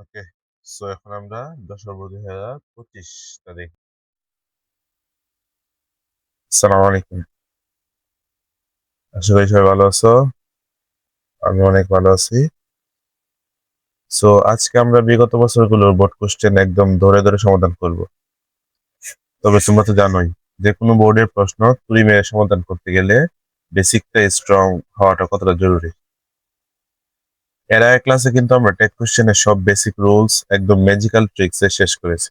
ওকে, so এখন আমরা 10/12/2025 তারিখ। আসসালামু আলাইকুম। আশা করি সবাই ভালো আছো। আমি অনেক ভালো আছি। সো আজকে আমরা বিগত বছরগুলোর বোর্ড কোশ্চেন একদম ধরে ধরে সমাধান করব। তবে তোমরা তো জানোই, যে কোনো বোর্ডের প্রশ্ন তুড়ি মেরে সমাধান করতে গেলে বেসিকটা স্ট্রং হওয়াটা কতটা জরুরি। এর আগের ক্লাসে কিন্তু আমরা টেক কোশ্চেনের সব বেসিক রুলস একদম ম্যাজিক্যাল ট্রিক্সে শেষ করেছি।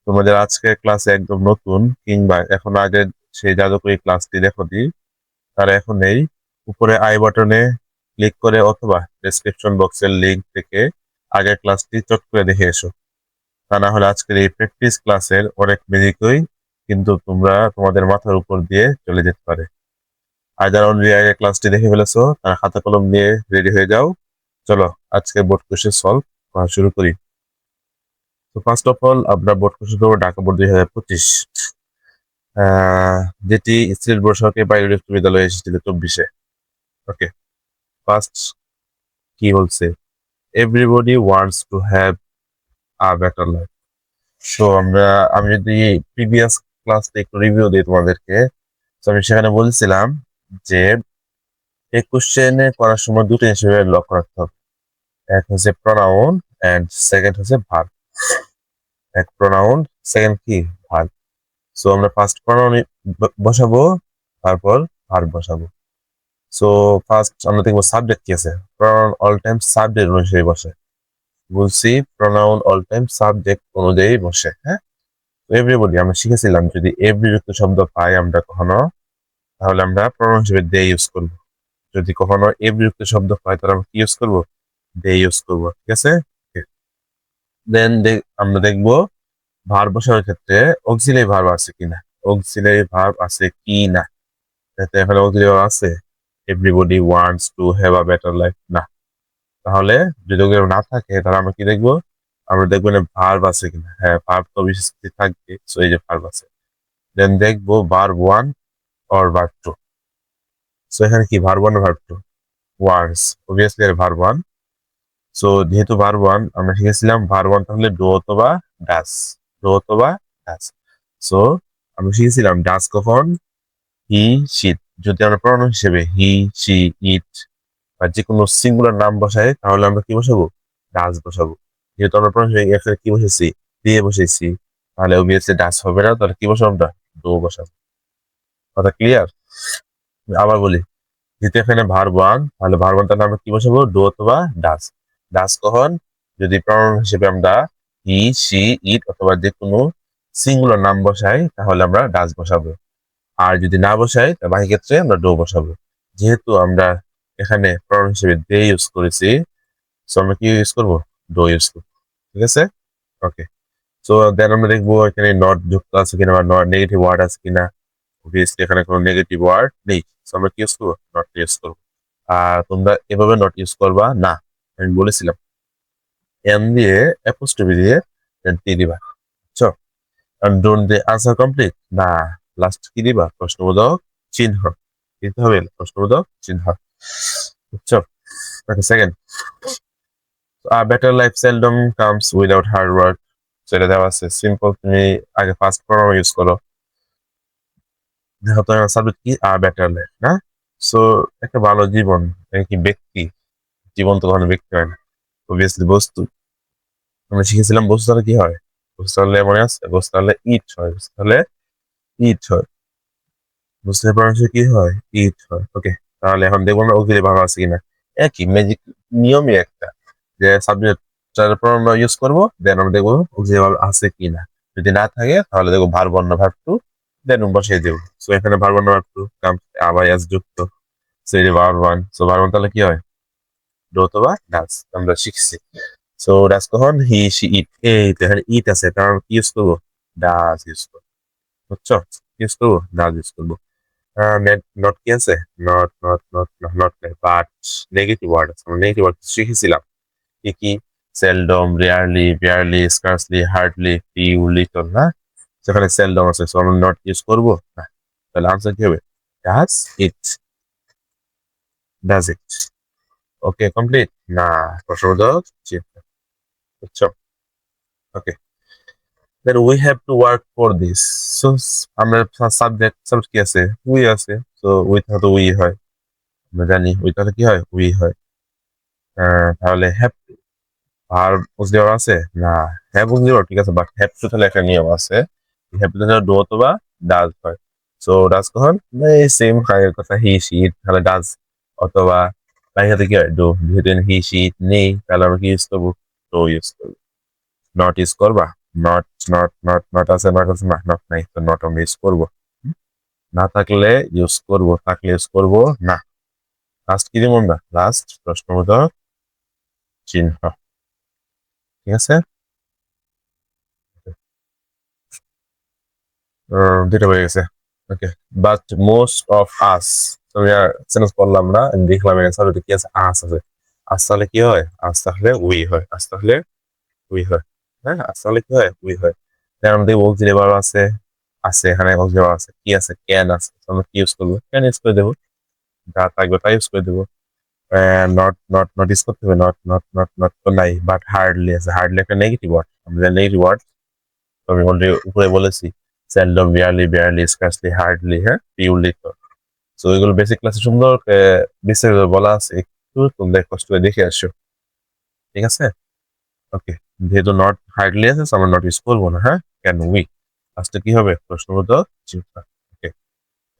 তোমাদের আজকের ক্লাসে একদম নতুন কিংবা এখন আগের সেই জাদুকরী ক্লাসটি দেখোনি, তারা এখন এই উপরে আই বাটনে ক্লিক করে অথবা ডেসক্রিপশন বক্সের লিংক থেকে আগের ক্লাসটি চট করে দেখে এসো। তা না হলে আজকের এই প্র্যাকটিস ক্লাসের অনেক ম্যাজিকই কিন্তু তোমাদের মাথার উপর দিয়ে চলে যেতে পারে। আর যারা অলরেডি আগের ক্লাসটি দেখে ফেলেছো তারা খাতা কলম নিয়ে রেডি হয়ে যাও। চলো আজকে বোর্ড কোশ্চেন সলভ করা শুরু করি। তো ফার্স্ট অফ অল আমরা বোর্ড কোশ্চেন করবো ঢাকা বোর্ড 2025, আহ যেটি সিলেট বোর্ড সরকারি প্রাইমারি বিশ্ববিদ্যালয়ে এসেছিল 24-এ। ওকে, ফার্স্ট কি বলছে, everybody wants to have a better life. So আমি যদি প্রিভিয়াস ক্লাসটা একটু রিভিউ দিই তোমাদেরকে, তো আমি সেখানে বলছিলাম যে এই কোশ্চেনে করার সময় দুটো হিসেবে লক্ষ্য রাখতে হবে। এক হচ্ছে প্রোনাউন এন্ড সেকেন্ড হচ্ছে ভার্ব। এক প্রোনাউন, সেকেন্ড কি ভার্ব। সো আমরা ফার্স্ট প্রোনাউন বসাবো, তারপর ভার্ব বসাবো। সো ফার্স্ট আমরা দেখবো সাবজেক্ট কি আছে। প্রোনাউন অল টাইম সাবজেক্ট অনুযায়ী বসে। বলছি প্রোনাউন অল টাইম সাবজেক্ট অনুযায়ী বসে। হ্যাঁ, এভরিবডি আমরা শিখেছিলাম যদি এভরি যুক্ত শব্দ পাই আমরা কখনো, তাহলে আমরা প্রোনাউন হিসেবে দে ইউজ করব। যদি কখনো এভরি যুক্ত শব্দ পাই তাহলে আমরা কি ইউজ করব, দে ইউজ করব। ঠিক আছে, দেন আমরা দেখবো ভার্ব বসানোর ক্ষেত্রে অক্সিলারি ভার্ব আছে কিনা। অক্সিলারি ভার্ব আছে কি না, যাতে এখানে অক্সিলারি ভার্ব আছে everybody wants to have a better life না। তাহলে যদি ওগুলো না থাকে তাহলে আমরা কি দেখবো, আমরা দেখবো না ভার্ব আছে কিনা। হ্যাঁ, ভার্ব তো অবশ্যই থাকবে, সো এই যে ভার্ব আছে। দেন দেখবো verb one or verb two. So এখানে কি verb one verb two, wants obviously এর ভার্ব ওয়ান। সো যেহেতু ভার্ব ওয়ান আমরা শিখেছিলাম ভার্ব ওয়ান তাহলে ডু অথবা ডাস, ডু অথবা ডাস। সো আমরা শিখেছিলাম ডাস কখন, হি শীত। যদি আমরা প্রণাম হিসেবে হি শি ইট বা যে কোনো সিঙ্গুলার নাম বসাই তাহলে আমরা কি বসাবো, ডাস বসাবো। যেহেতু আমরা প্রণাম হিসেবে এখানে কি বসেছি, দিয়ে বসেছি, তাহলে অবভিয়াসলি ডাস হবে না, তাহলে কি বসাবো আমরা, ডো বসাবো। কথা ক্লিয়ার? আবার বলি, যেহেতু এখানে ভার্ব ওয়ান তাহলে ভার্ব ওয়ান তাহলে আমরা কি বসাবো, ডু অথবা ডাস। ডাস কখন, যদি প্রণাম হিসেবে আমরা হি শি ইট অথবা যে কোনো সিঙ্গুলার নাম বসাই তাহলে আমরা ডাস বসাবো। আর যদি না বসাই তাহলে বাকি ক্ষেত্রে আমরা ডো বসাবো। যেহেতু আমরা এখানে প্রনাউন হিসেবে দে ইউজ করেছি, সো আমরা কি ইউজ করবো, ডো ইউজ করবো। ঠিক আছে, ওকে। সো দেন আমরা দেখবো এখানে নট যুক্ত আছে কিনা বা নেগেটিভ ওয়ার্ড আছে কিনা। অবভিয়াসলি এখানে কোনো নেগেটিভ ওয়ার্ড নেই, সো আমরা কি ইউজ করবো, নট ইউজ করবো। আর তোমরা এভাবে নট ইউজ করবা না, আমি বলেছিলাম এন দিয়ে অ্যাপোস্ট্রফি দিয়ে দেন টি দিবা। So don't they answer complete না, লাস্ট কি দিবা, প্রশ্নবোধক চিহ্ন দিতে হবে, প্রশ্নবোধক চিহ্ন। বুঝছো? Okay, second, better life seldom comes without hard work. সেটা দেওয়া আছে সিম্পল, তুমি আগে ফার্স্ট প্রোনাউন ইউজ করো। দেখো তো সাবজেক্ট কি, বেটার লাইফ না। সো একটা ভালো জীবন, এটা কি ব্যক্তি, জীবন তো কখনো ব্যক্তি হয় না, অবভিয়াসলি বস্তু। আমরা শিখেছিলাম বস্তু তাহলে কি হয়, বস্তু তাহলে মনে আছে, বস্তু তাহলে ইট হয়, বস্তু তাহলে ইট হয়, বুঝতে পারছো কি হয়, ইট হয়। ওকে, তাহলে এখন দেখবো আমরা অক্সিলারি ভার্ব আছে কিনা। একই ম্যাজিক নিয়মই একটা, যে সাবজেক্টটার পর আমরা ইউজ করবো, দেন আমরা দেখবো অক্সিলারি ভার্ব আছে কিনা। যদি না থাকে তাহলে দেখবো ভার্ব ওয়ান না ভার্ব টু, দেন বসিয়ে দেবো। সো এখানে verb one verb two come আবার এস যুক্ত, সো এই verb one. So verb one তাহলে কি হয়, ডো অথবা ডাস, আমরা শিখছি। সো ডাস কখন, হি শি ইট, এই তো এখানে ইট আছে তার কি ইউজ করবো, ডাস ইউজ করবো। বুঝছো, ইউজ করবো, ডাস ইউজ করবো। নট কি আছে, not not not not but negative word আছে, আমরা নেগেটিভ ওয়ার্ড শিখেছিলাম কি কি, seldom, rarely, barely, scarcely, hardly, few, little না। সেখানে সেলডম আছে, সো আমরা নট ইউজ করবো না, তাহলে আনসার কি হবে, does it, does it. Okay complete না, প্রশ্নবোধক চিহ্ন। বুঝছো? ওকে, then we have to work for this. So আমরা সাবজেক্ট কি আছে, উই আছে, তো উই তো উই হয়, আমরা জানি উই তাহলে কি হয়, উই হয়। তাহলে হ্যাভ আর বুঝতে আছে না, হ্যাভ বুঝতে ঠিক আছে, বাট হ্যাভ টু তাহলে একটা নিয়ম আছে, হ্যাভ টু তাহলে ডু অথবা ডাজ হয়। সো ডাজ কখন, এই সেম আগের কথা, হি শি তাহলে ডাজ, অথবা বাংলাতে কি হয়, ডু, যেহেতু হি শি নেই তাহলে আমরা কি ইউজ করবো, ডু ইউজ করবো। নট ইউজ করবা, নট নট নট নট আছে, নট আছে না, নট নাই, তো নট আমরা ইউজ করবো। হুম? না থাকলে ইউজ করবো, থাকলে ইউজ করবো না। লাস্ট কি দিব আমরা, লাস্ট প্রশ্নবোধক চিহ্ন, ঠিক আছে। দুটো হয়ে গেছে। ওকে, বাট মোস্ট অফ আস, আমি আর সেন্টেন্স পড়লাম না, আমি দেখলাম অ্যান্সার কি আছে, আস আছে। আস তাহলে কি হয়, আস তাহলে উই হয়, আস তাহলে উই হয়। হ্যাঁ, আস তাহলে কি হয়, উই হয়। তার মধ্যে অক্সিলারি ভার্ব আছে, আছে এখানে অক্সিলারি ভার্ব আছে, কি আছে, ক্যান আছে, তো আমরা কি ইউজ করবো, ক্যান ইউজ করে দেবো, যা থাকবে তাই ইউজ করে দেবো। নট নট নট ইউজ করতে হবে, নট নট নট নট তো নাই, বাট হার্ডলি আছে, হার্ডলি একটা নেগেটিভ ওয়ার্ড, আমরা নেগেটিভ ওয়ার্ড আমি অলরেডি উপরে বলেছি, seldom, barely, barely, scarcely, hardly, হ্যাঁ, পিউরলি। তো সো এগুলো বেসিক ক্লাসে সুন্দর বিস্তারিত বলা আছে, একটু তোমরা কষ্ট করে দেখে আসো, ঠিক আছে। ওকে, যেহেতু নট হার্ডলি আছে so আমরা নট ইউজ করবো না, হ্যাঁ, ক্যান উই, আজকে কি হবে, প্রশ্নবোধক চিন্তা। ওকে,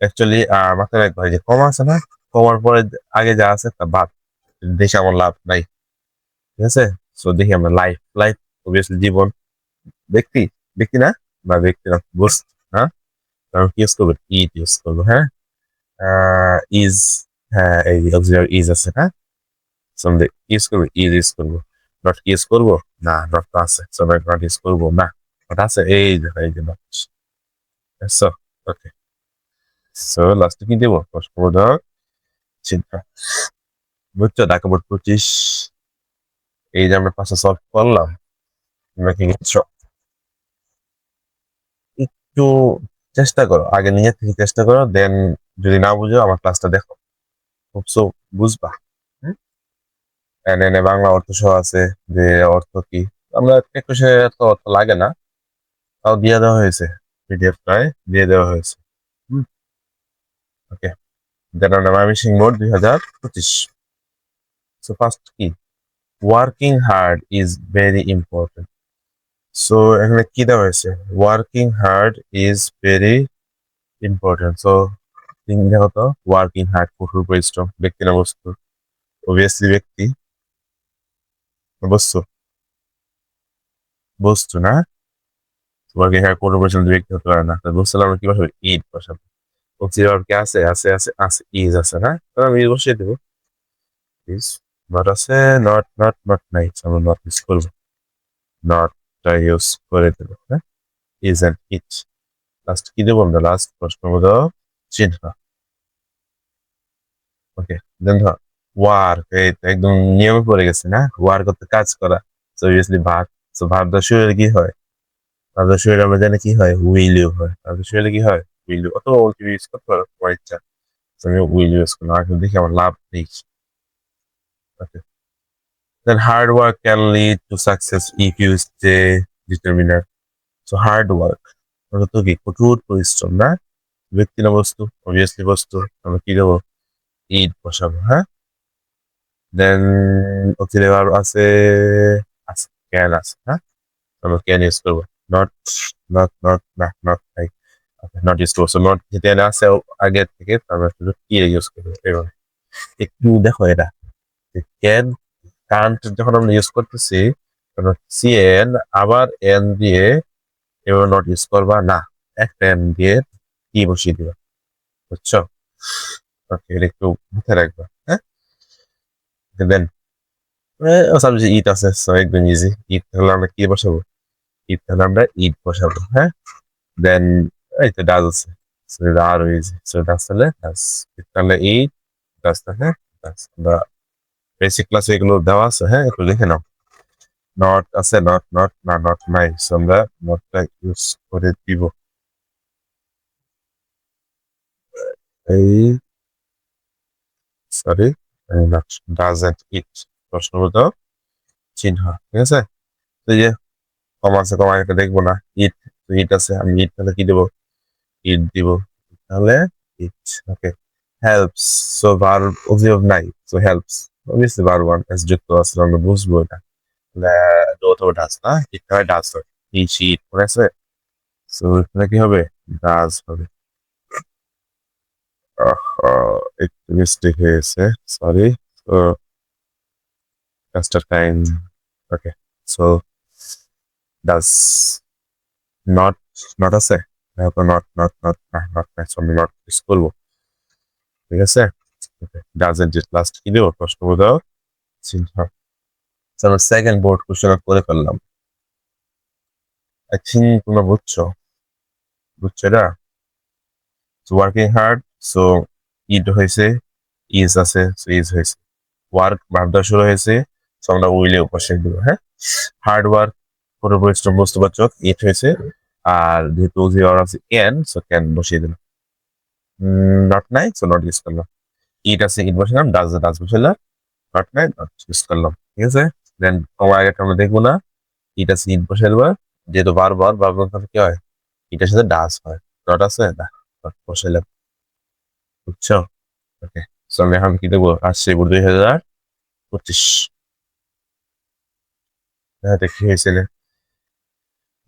অ্যাকচুয়ালি মাথায় রাখবা, যে কমা আছে না, কমার পরে আগে যা আছে তা বাদ, দেশে আমার লাভ নাই, ঠিক আছে। সো দেখি আমরা লাইফ, লাইফ অবভিয়াসলি জীবন, ব্যক্তি, ব্যক্তি না, বা ব্যক্তি না, বস্তু, হ্যাঁ, কারণ কি ইউজ করবো, ইট ইউজ করবো, হ্যাঁ। ইজ, হ্যাঁ, এই অক্সিলারি ইজ আছে, হ্যাঁ, সো আমরা ইউজ করবো, ইজ ইউজ করবো। নট ইউজ করবো না, নট তো আছে, সো নট ইউজ করবো না, নট আছে, এই যে নট। সো ওকে, সো লাস্টে কি দেবো, প্রশ্নবোধক চিহ্ন। বুঝছো, ঢাকা বোর্ড 25, এই যে আমরা পাঁচটা সলভ করলাম, তোমরা কি বুঝছো, একটু চেষ্টা করো, আগে নিজে থেকে চেষ্টা করো, দেন যদি না বুঝো আমার ক্লাসটা দেখো, খুব বুঝবা। হুম? এনে এনে বাংলা অর্থ সহ আছে, যে অর্থ কি, আমরা একটু সে তো অর্থ লাগে না, তাও দিয়ে দেওয়া হয়েছে, পিডিএফটায় দিয়ে দেওয়া হয়েছে। ওকে, যেটা নাম ময়মনসিংহ বোর্ড 2025। সো ফার্স্ট কি, working hard is very important. So এখানে কি দেওয়া হয়েছে, working hard is very important. So দেখো তো, ওয়ার্কিং হার্ড কঠোর পরিশ্রম, ব্যক্তি না বস্তু, অবভিয়াসলি ব্যক্তি, বস্তু, বস্তু না, ওয়ার্কিং হার্ড কঠোর পরিশ্রম ব্যক্তি হতে পারে না, বস্তু আমরা কি বসাবো, ইট বসাবো। অক্সিলারি ভার্ব কি আছে, আছে আছে আছে, ইজ আছে না, তো আমি ইজ বসিয়ে দেবো, ইজ। নট আছে, নট নট নট নাই, আমরা নট ইউজ করবো, নটটা ইউজ করে দেবো, হ্যাঁ, ইজ অ্যান্ড ইট। লাস্ট কি দেবো আমরা, লাস্ট প্রশ্নবোধক চিহ্ন। ওকে, দেন ধর ওয়ার্ক, এই তো একদম নিয়মে পড়ে গেছে না, ওয়ার্ক করতে কাজ করা, so obviously verb. So verb দা শুরুতে কি হয়, ভার্ব দা শুরুতে আমরা জানি কি হয়, উইল ইউ হয়, ভার্ব দা শুরুতে কি হয়, উইল ইউ, অথবা উইল ইউজ করতে পারো তোমার ইচ্ছা। So আমি উইল ইউজ করলাম, এখন দেখি আমার লাভ নেই। ওকে, then hard work can lead to success if you stay determined. So hard work অর্থ কি, কঠোর পরিশ্রম না, ব্যক্তি না বস্তু, অবভিয়াসলি বস্তু, আমরা কি দেবো, ইট বসাবো, হ্যাঁ। দেন অক্সিলারি ভার্ব আছে, আছে, ক্যান আছে, হ্যাঁ, আমরা ক্যান ইউজ করবো, নট নট নট না, নট নাই, নট ইউজ করবো। নট যেতে আছে আগে থেকে, তারপর শুধু কি ইউজ করবো, এভাবে একটু দেখো এটা, ক্যান, কান্ট যখন আমরা ইউজ করতেছি, সিএন আবার এন দিয়ে এবার নট ইউজ করবা না, একটা এন দিয়ে কি বসিয়ে দিবা, বুঝছো। ওকে, এটা একটু মাথায় রাখবা, হ্যাঁ। দেন সাবজেক্ট ইট আছে, সো একদম ইজি, ইট তাহলে আমরা কি বসাবো, ইট তাহলে আমরা ইট বসাবো, হ্যাঁ। দেন এই তো ডাজ আছে, সো এটা আরো ইজি, সো ডাজ তাহলে ডাজ, ইট তাহলে ইট, ডাজ তাহলে ডাজ। আমরা বেসিক ক্লাসে এগুলো দেওয়া আছে, হ্যাঁ, একটু দেখে নাও। নট আছে, নট নট না, নট নাই, সো আমরা নটটা ইউজ করে দিব, এই সরি, নট, ডাজন্ট ইট, প্রশ্নবোধক চিহ্ন, ঠিক আছে। তো এই যে কম আছে, কম একটা দেখবো না। ইট, ইট আছে, আমি ইট তাহলে কি দেবো? ইট দিব। তাহলে ইট। ওকে, হেল্পস। সো ভার্ব অবজেক্টিভ নাই, so helps obviously verb one S যুক্ত আছে, আমরা বুঝবো এটা। ডো তো ডাস না, ইট হয় ডাস হয়। হি শি ইট মনে আছে? সো এখানে কি হবে? ডাস হবে। একটু মিস্টেক হয়েছে, সরি। তো কাজটার time. Okay, so does not, not আছে, দেখো not not not not match, আমি নট ইউজ করবো। ঠিক আছে, ডাজেন্ট যে লাস্ট কি দেবো? প্রশ্ন বোঝাও চিহ্ন। আমরা সেকেন্ড বোর্ড কোশ্চেন করে ফেললাম। আই থিঙ্ক তোমরা বুঝছো, বুঝছো এটা? ওয়ার্কিং হার্ড, সো ইট হয়েছে, ইজ আছে, সো ইজ হয়েছে। ওয়ার্ক ভাবটা শুরু হয়েছে, সো আমরা উইলে বসে দিব। হ্যাঁ, হার্ড ওয়ার্ক কোনো পরিশ্রম বস্তুবাচক, ইট হয়েছে। আর যেহেতু জিওর আছে ক্যান, সো ক্যান বসিয়ে দিলাম। নট নাই, সো নট ইউজ করলাম। ইট আছে, ইট বসালাম। ডাজ, ডাজ বসালাম। নট নাই, নট ইউজ করলাম। ঠিক আছে, দেন কমা আগে আমরা দেখবো না। ইট আছে, ইট বসাইবা, যেহেতু বারবার বারবার তাহলে কি হয়? ইটার সাথে ডাজ হয়। নট আছে না, নট বসাইলাম। বুঝছো? ওকে, সো আমি এখন কি দেবো? আসছে 2025। হ্যাঁ, দেখি হয়েছিল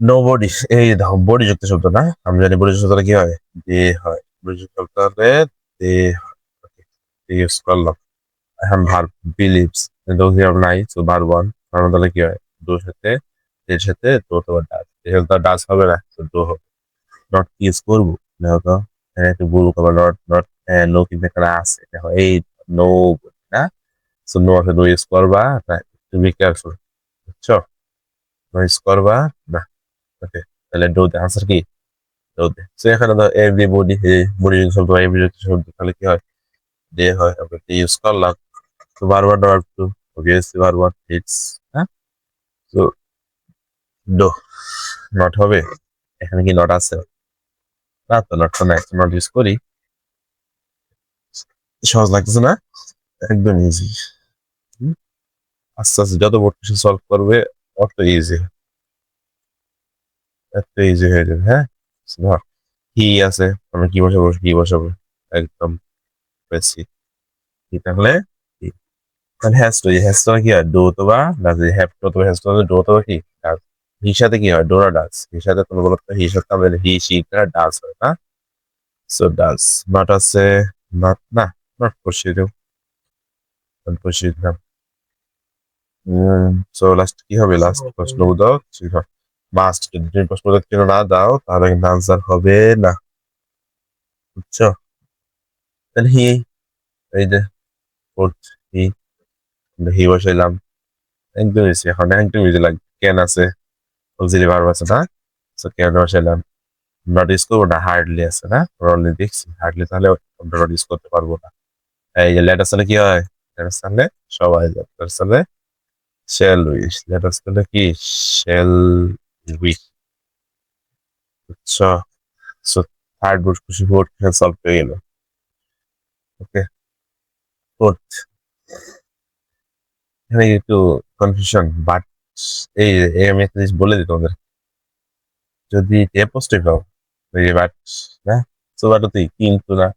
নো বডি। এই দেখো বডি যুক্ত শব্দ না, আমি জানি বডি যুক্ত শব্দটা কি হয়? দে হয়। বডি যুক্ত শব্দ হলে দে ইউজ করলাম। এখন ভার্ব বিলিভস, কিন্তু হিয়ার নাই, সো ভার্ব ওয়ান। ভার্ব তাহলে কি হয়? ডোর সাথে, এর সাথে ডো তো ডাজ, এর তো ডাজ হবে না, তো ডো হবে। নট ইউজ করবো, দেখো তো এখানে একটু ভুল করবো। নট নট নো কিন্তু এখানে আছে, দেখো এই নো না, সো নো আছে, নো ইউজ করবা না, তুমি কেয়ারফুল। বুঝছো? নো ইউজ করবা না। ওকে, তাহলে ডো তে আনসার কি? ডো তে। সো এখানে ধর এভরিবডি, হে বডি শব্দ, এভরি শব্দ, তাহলে কি হয়? ডে হয়। আমরা ইউজ করলাম, তো বারবার ডর টু, অবভিয়াসলি বারবার ইটস। হ্যাঁ, তো ডো নট হবে। এখানে কি নট আছে? না, তো নট তো নাই, নট ইউজ করি। সহজ লাগতেছে না? একদম ইজি। আস্তে আস্তে যত বোর্ড কোশ্চেন সলভ করবে, অত ইজি, এত ইজি হয়ে যাবে। হ্যাঁ, ধর কি আছে, আমি কি বসাবো? কি বসাবো? একদম বেশি কি তাহলে? কি? তাহলে হ্যাজ টু, হ্যাজ টু কি হয়? ডো অথবা ডাজ। হ্যাভ টু অথবা হ্যাজ টু, ডো অথবা কি ডাজ। হির সাথে কি হয়? ডোরা ডাজ। হির সাথে তুমি বলো তো, হির সাথে আমাদের হি সি ডাজ হয় না? So does. নট আছে, নট না, নট বসিয়ে দেব, নট বসিয়ে দিলাম। সো লাস্ট কি হবে? লাস্ট প্রশ্ন দাও, মাস্ট। যদি তুমি প্রশ্ন চিহ্ন না দাও, তাহলে কিন্তু আনসার হবে না। বুঝছো? তাহলে হি, এই যে হি, হি বসাইলাম। একদম ইজি, এখন একদম ইজি লাগবে। ক্যান আছে, অক্সিলারি ভার্ব আছে না, সো ক্যান বসাইলাম। নট ইউজ করবো না, হার্ডলি আছে না, অলরেডি দেখছি হার্ডলি, তাহলে আমরা নট ইউজ করতে পারবো না। এই যে লেটার সালে কি হয়? লেটার সালে সবাই যায়, লেটার সালে শেল উইশ, লেটার সালে কি? Shall wish. বুঝছো? সো থার্ড বোর্ড খুশি, বোর্ড সলভ হয়ে গেল। ওকে, ফোর্থ, এখানে একটু কনফিউশন, বাট এই আমি একটা জিনিস বলে দিই তোমাদের। যদি অ্যাপোস্ট্রোফি পাও, এই বাট না, সো বাট তুই কিন্তু না,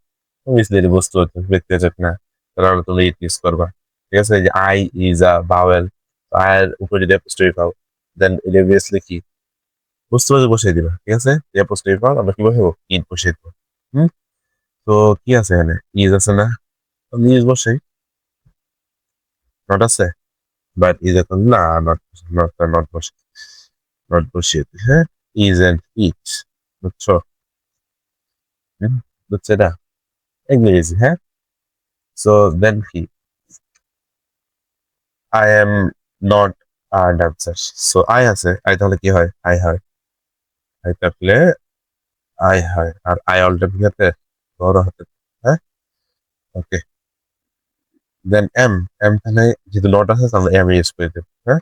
অবভিয়াসলি এটা বস্তু হচ্ছে, ব্যক্তিবাচক না, তাহলে তুমি ইট ইউজ করবা। ঠিক আছে, এই যে আই ইজ আ ভাওয়েল, আয়ের উপরে যদি অ্যাপোস্ট্রোফি পাও, দেন এটা অবভিয়াসলি কি? বস্তুবাচক বসিয়ে দিবা। ঠিক আছে, অ্যাপোস্ট্রোফি পাও, আমরা কি বসাবো? ইট বসিয়ে দেবো। হুম, তো কি আছে এখানে? ইজ আছে না, আমি ইজ বসাই। নট আছে, বাট ইজ এখন না, নট, নট নট বসে, নট বসিয়ে দিই। হ্যাঁ, ইজ এন্ড ইট। বুঝছো? হুম, বুঝছো এটা? একদম ইজি। হ্যাঁ, সো দেন কি? আই এম নট আর ডান্সার, সো আই আছে, আই তাহলে কি হয়? আই হয়। আই থাকলে আই হয়, আর আই অলটা কি হাতে? বড় হাতে। হ্যাঁ, ওকে, দেন এম, এম তাহলে যেহেতু নট আছে, তাহলে এম ইউজ করে দেবো। হ্যাঁ,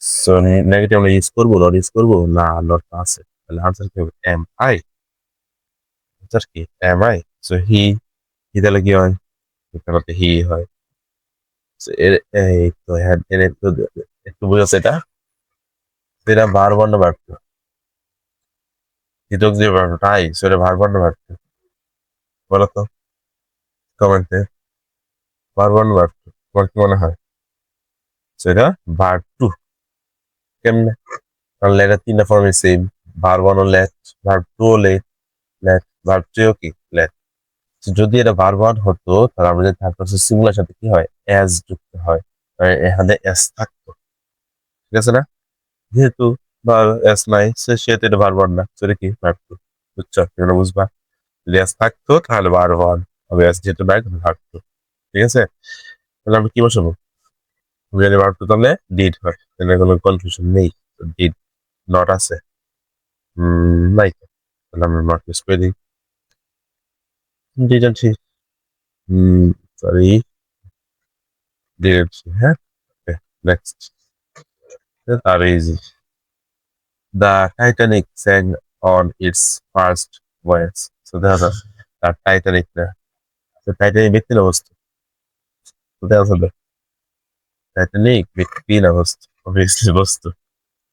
সো নেগেটিভ আমরা ইউজ করবো, নট ইউজ করবো না, নট আছে, তাহলে আনসার কি হবে? Am I. আনসার কি? Am I. So he, he তাহলে কি হয়? তাহলে হি হয়। So, এই তো হ্যাঁ, এর তো একটু বুঝাচ্ছে এটা, এটা ভার্ব না ভার্ব টু? দ্বিতীয় যে ভার্ব নাই সেটা ভার্ব না ভার্ব টু? বলো তো কমেন্টে, ভার্ব না ভার্ব টু? তোমার কি মনে হয় সেটা ভার্ব টু? কেমনে? কারণ লেটার তিনটা ফর্মে সেম, ভার্ব ওয়ান ও লেট, ভার্ব টু ও লেট, ভার্ব থ্রি ও কি লেট। যদি এটা ভার্ব ওয়ান হতো তাহলে আমরা যদি থার্ড পারসন সিঙ্গুলার সাথে কি হয় অ্যাজ যুক্ত হয়, মানে এখানে এস থাকতো, ঠিক আছে না? যেহেতু বা এস নাই সেহেতু এটা ভার্ব ওয়ান না, সেটা কি ভার্ব টু। বুঝছো? এগুলো বুঝবা, যদি এস থাকতো তাহলে ভার্ব ওয়ান হবে, এস যেহেতু নাই তাহলে ভার্ব টু। ঠিক আছে, তাহলে আমরা কি বসাবো? যদি ভার্ব টু তাহলে ডিড হয়, তাহলে কোনো কনফিউশন নেই। ডিড নট আছে, নাই তো, তাহলে আমরা নট ইউজ করে দিই। ডিড আনছি, সরি, ডিড আনছি, হ্যাঁ। নেক্সট, আর easy. The Titanic sank on its first voyage. So দেখা যায় তার টাইটানিক না, তো টাইটানিক ব্যক্তি না বস্তু? তো দেখা যাবে টাইটানিক ব্যক্তি না বস্তু, অবভিয়াসলি বস্তু।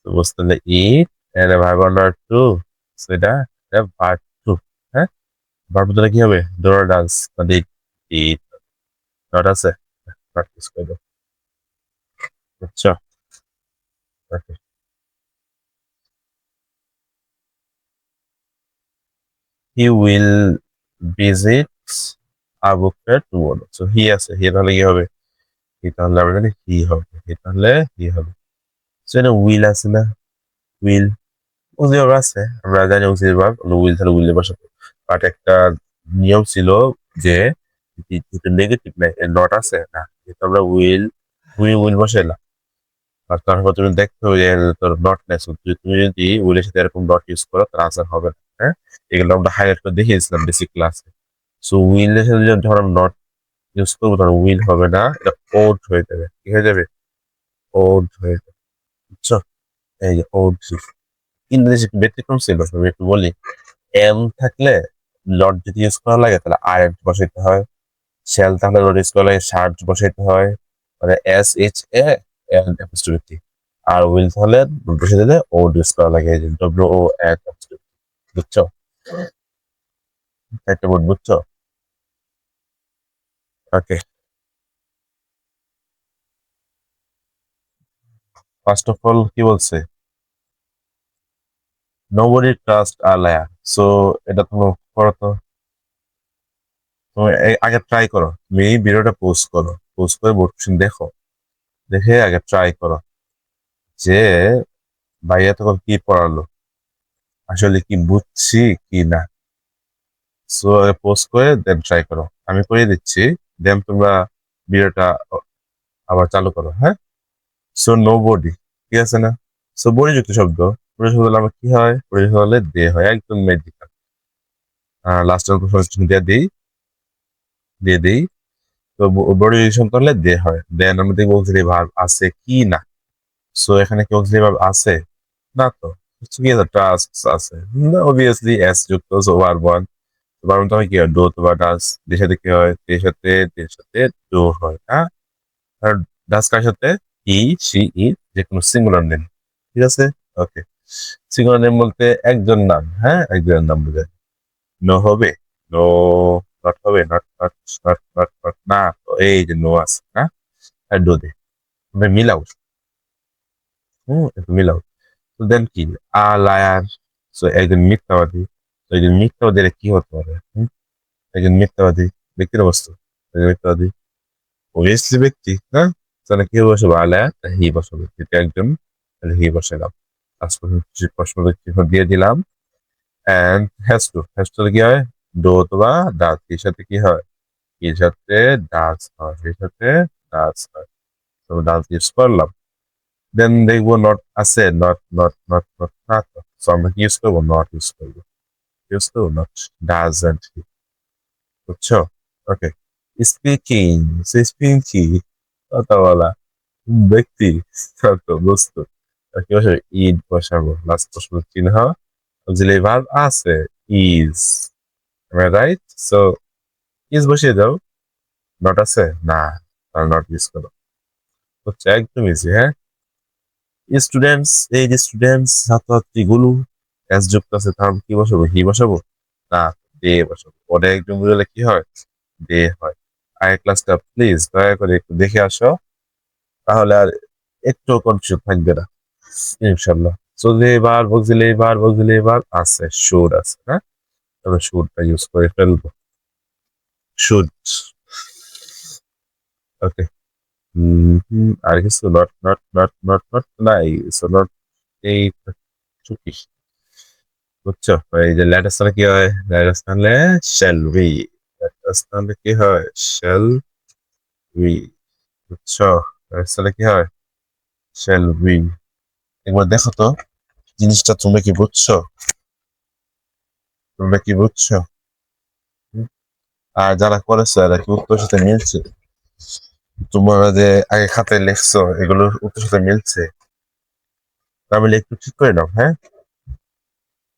তো বস্তু হলে ইট, এটা ভার্ব নাম্বার টু, সেটা এটা ভার্ব টু। হ্যাঁ, ভার্ব টুটা কি হবে? ডোরা ডান্স না ডিড? ইট নট আছে, প্র্যাকটিস করে দাও। আচ্ছা, okay. He will visit Abuker tomorrow. So he আছে, হি তাহলে কি হবে? হি তাহলে আমরা জানি হি হবে, হি তাহলে হি হবে। সো এটা উইল আছে না? উইল উজির আছে, আমরা জানি উজির ভার্ব, উইল তাহলে উইলে বসাবো। বাট একটা নিয়ম ছিল যে যেহেতু নেগেটিভ নাই, নট আছে না, যেহেতু আমরা উইল উইল উইল বসাইলাম, আর তারপর তুমি দেখতে হবে যে তোর নট নেই। তুমি যদি উইলের সাথে এরকম ডট ইউজ করো তার আনসার হবে না। হ্যাঁ, এগুলো আমরা হাইলাইট করে দেখিয়েছিলাম বেসিক ক্লাসে। সো উইলের সাথে যদি ধরো নট ইউজ করবো তাহলে উইল হবে না, এটা ওড হয়ে যাবে। কি হয়ে যাবে? ওড হয়ে যাবে, বুঝছো? এই যে ওড, ইংরেজি একটু ব্যতিক্রম ছিল, আমি একটু বলি। এম থাকলে লট যদি ইউজ করা লাগে তাহলে আর বসাইতে হয়, শ্যাল থাকলে লট ইউজ করা লাগে শার্ট বসাইতে হয়, মানে S H A L apostrophe. আর উইল তাহলে বসে দিলে ও ইউজ করা লাগে, ডব্লিউ ও এল অ্যাপোস্ট্রফি। বুঝছো? একটা বোর্ড, বুঝছো? ওকে, ফার্স্ট অফ অল কি বলছে? Nobody trust a liar. So এটা তুমি করো তো, তুমি আগে ট্রাই করো, তুমি এই ভিডিওটা পোস্ট করো, পোস্ট করে বোর্ড কোশ্চেন দেখো, দেখে আগে ট্রাই করো যে ভাইয়া তখন কি পড়ালো, আসলে কি বুঝছি কি না। সো পোস্ট করে দেন ট্রাই করো, আমি করিয়ে দিচ্ছি, দেন তোমরা ভিডিওটা আবার চালু করো। হ্যাঁ, সো নো বডি, ঠিক আছে না? সো পরিযুক্ত শব্দ, পরিযুক্ত হলে আমার কি হয়? পরিযুক্ত হলে দে হয়, একদম মেডিকেল। লাস্ট দিয়ে দিই, দিয়ে দিই। তো বডি করলে দে হয়, দেন আমরা দেখবো অক্সিলারি ভার্ব আছে কি না। সো এখানে কি অক্সিলারি ভার্ব আছে? না তো, কি আছে? টাস্ক আছে, অবভিয়াসলি এস যুক্ত, সো ভার্ব ওয়ান। ভার্ব তো হয় কি হয়? ডু অথবা ডাস। দের সাথে কি হয়? দের সাথে ডু হয়। হ্যাঁ, আর ডাস কার সাথে? হি, সি, ইট, যে কোনো সিঙ্গুলার নেম। ঠিক আছে, ওকে। সিঙ্গুলার নেম বলতে একজন নাম, হ্যাঁ, একজনের নাম বোঝায়। নো হবে? নো, নট হবে? Not not not not not না, তো এই যে নো আছে না, আর ডো দে, তুমি মিলাও। একটু মিলাও। তো দেন কি? আ লায়ার, সো একজন মিথ্যাবাদী। তো একজন মিথ্যাবাদীরা কি হতে পারে? একজন মিথ্যাবাদী ব্যক্তির বস্তু, একজন মিথ্যাবাদী অবভিয়াসলি ব্যক্তি, হ্যাঁ। তাহলে কি বসাবো? আ লায়ার, হি বসাবো, এটা একজন, তাহলে হি বসালাম। প্রশ্ন দিয়ে দিলাম। অ্যান্ড হ্যাজ টু কি হয়? ডো অথবা ডাচ, এর সাথে কি হয়? এর সাথে ডাচ হয়, এর সাথে ডাচ হয়। তো ডাচ ইউজ করলাম, দেন দেখবো নট আছে, নট নট নট নট না তো, সো আমরা কি ইউজ করবো? নট ইউজ করবো নট, ডাজন্ট, বুঝছো? ওকে, স্পিকিং, স্পিকিং কি? কথা বলা, ব্যক্তি, শব্দ, বস্তু। আর কি বসাবো? ইড বসাবো, লাস্ট প্রশ্ন চিহ্ন, অক্সিলারি ভার্ব আছে, ইজ, রাইট? সো ইজ বসিয়ে দাও। নট আছে না, তাহলে নট ইউজ করো। হচ্ছে একদম ইজি, হ্যাঁ। স্টুডেন্টস, এই যে স্টুডেন্টস ছাত্রছাত্রীগুলো এস যুক্ত আছে, তাহলে কি বসাবো? হি বসাবো না, দে বসাবো। পরে একজন বুঝলে কি হয়? দে হয়। আগে ক্লাসটা প্লিজ দয়া করে একটু দেখে আসো, তাহলে আর একটু কনফিউশন থাকবে না ইনশাল্লাহ। সো যে বার আছে, শুড আছে, হ্যাঁ, তবে শুডটা ইউজ করে ফেলবো, শুড। ওকে। আর কিছু নট নাই, সো নট এই ছুটি, বুঝছো? এই যে লেটার স্থানে কি হয়? লেটার স্থানে শ্যাল উই, লেটার স্থানে কি হয়? শ্যাল উই, বুঝছো? লেটার স্থানে কি হয়? Shall we. একবার দেখো তো জিনিসটা, তুমি কি বুঝছো? তোমরা কি বুঝছো? হুম? আর যারা করেছো এরা কি উত্তর সাথে মিলছে? তোমরা যে আগে খাতায় লিখছো এগুলোর উত্তর সাথে মিলছে? তাহলে একটু ঠিক করে নাও, হ্যাঁ,